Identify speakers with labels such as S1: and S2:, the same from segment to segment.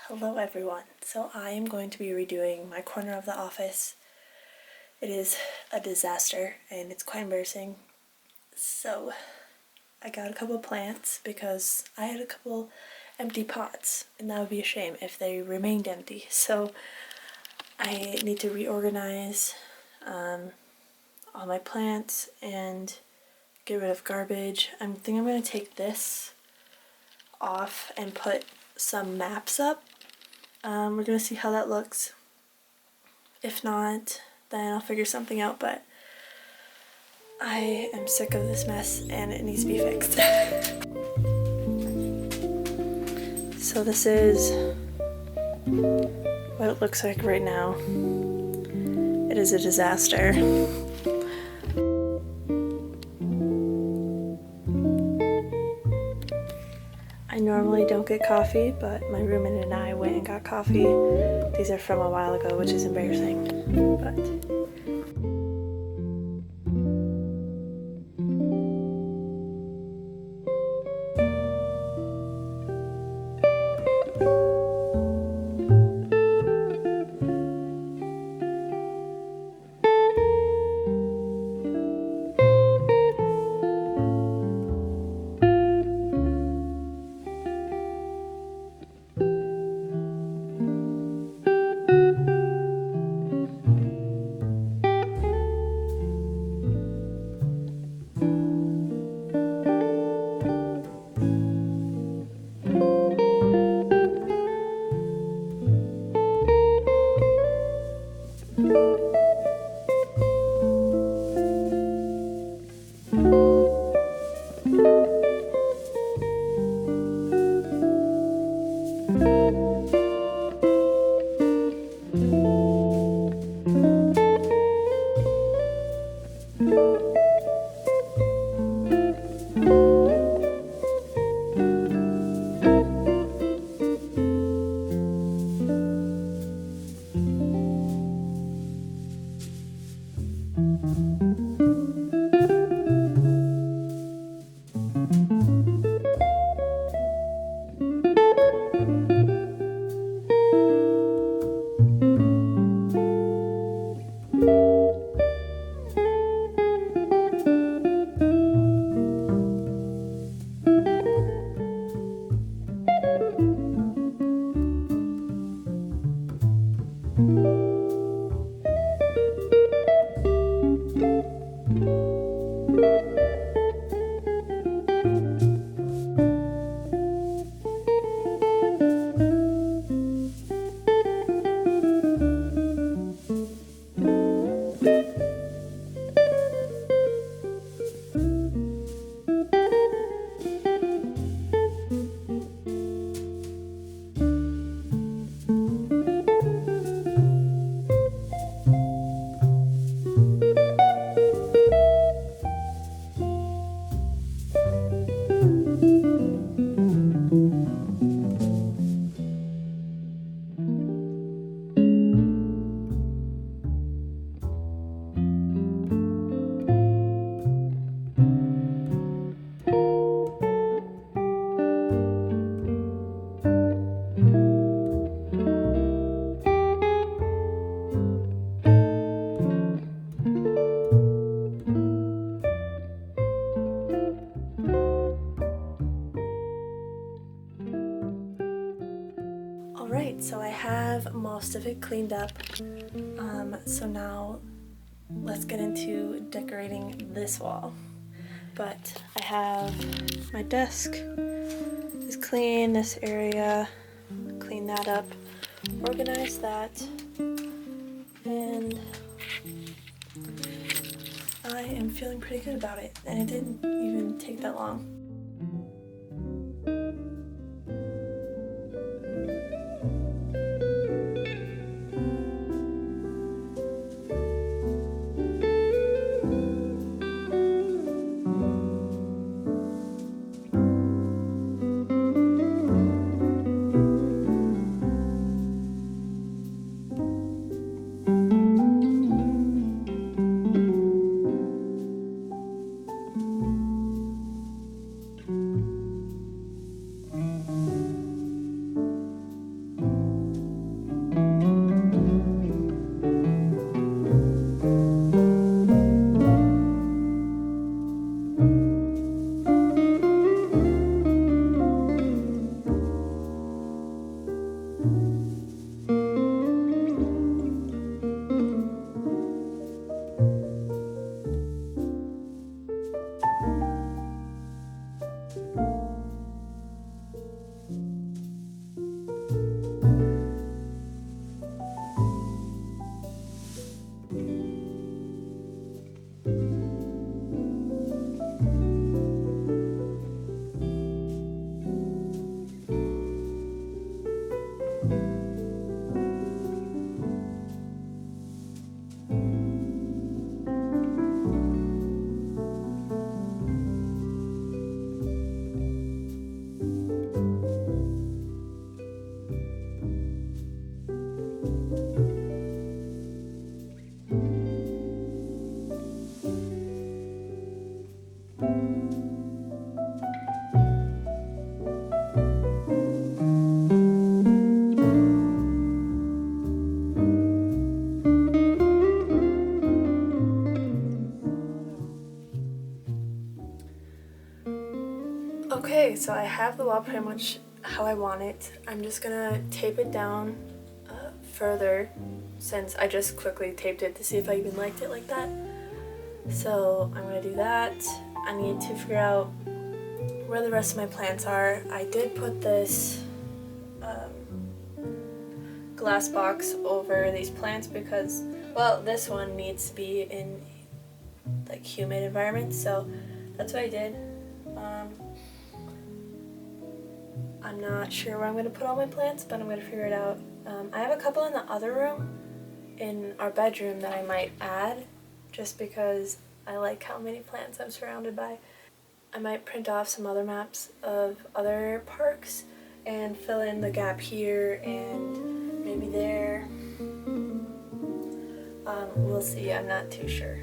S1: Hello everyone. So I am going to be redoing my corner of the office. It is a disaster and it's quite embarrassing. So I got a couple plants because I had a couple empty pots and that would be a shame if they remained empty. So I need to reorganize all my plants and get rid of garbage. I think I'm going to take this off and put some maps up. We're gonna see how that looks. If not, then I'll figure something out, but I am sick of this mess and it needs to be fixed. So this is what it looks like right now. It is a disaster. I normally don't get coffee, but my roommate and I went and got coffee. These are from a while ago, which is embarrassing, but alright, so I have most of it cleaned up. So now let's get into decorating this wall. But I have my desk is clean, this area, clean that up, organize that, and I am feeling pretty good about it, and it didn't even take that long. so I have the wall pretty much how I want it. I'm just gonna tape it down further since I just quickly taped it to see if I even liked it like that. So I'm gonna do that. I need to figure out where the rest of my plants are. I did put this glass box over these plants because, well, this one needs to be in like humid environments, so that's what I did. I'm not sure where I'm going to put all my plants, but I'm going to figure it out. I have a couple in the other room, in our bedroom, that I might add, just because I like how many plants I'm surrounded by. I might print off some other maps of other parks and fill in the gap here and maybe there. We'll see, I'm not too sure.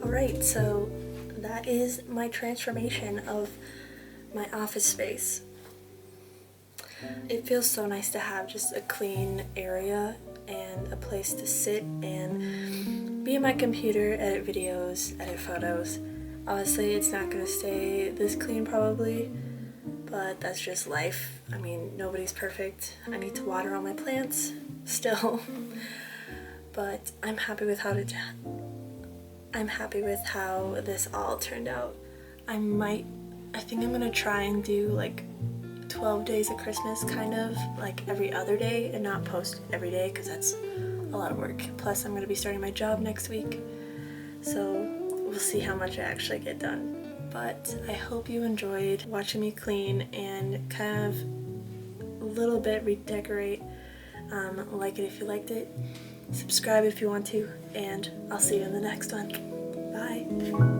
S1: Alright, so that is my transformation of my office space. It feels so nice to have just a clean area and a place to sit and be at my computer, edit videos, edit photos. Obviously, it's not going to stay this clean probably, but that's just life. I mean, nobody's perfect. I need to water all my plants still, but I'm happy with how this all turned out. I think I'm gonna try and do like 12 days of Christmas, kind of like every other day, and not post every day because that's a lot of work. Plus I'm gonna be starting my job next week, so we'll see how much I actually get done. But I hope you enjoyed watching me clean and kind of a little bit redecorate. Like it if you liked it, subscribe if you want to, and I'll see you in the next one. Bye.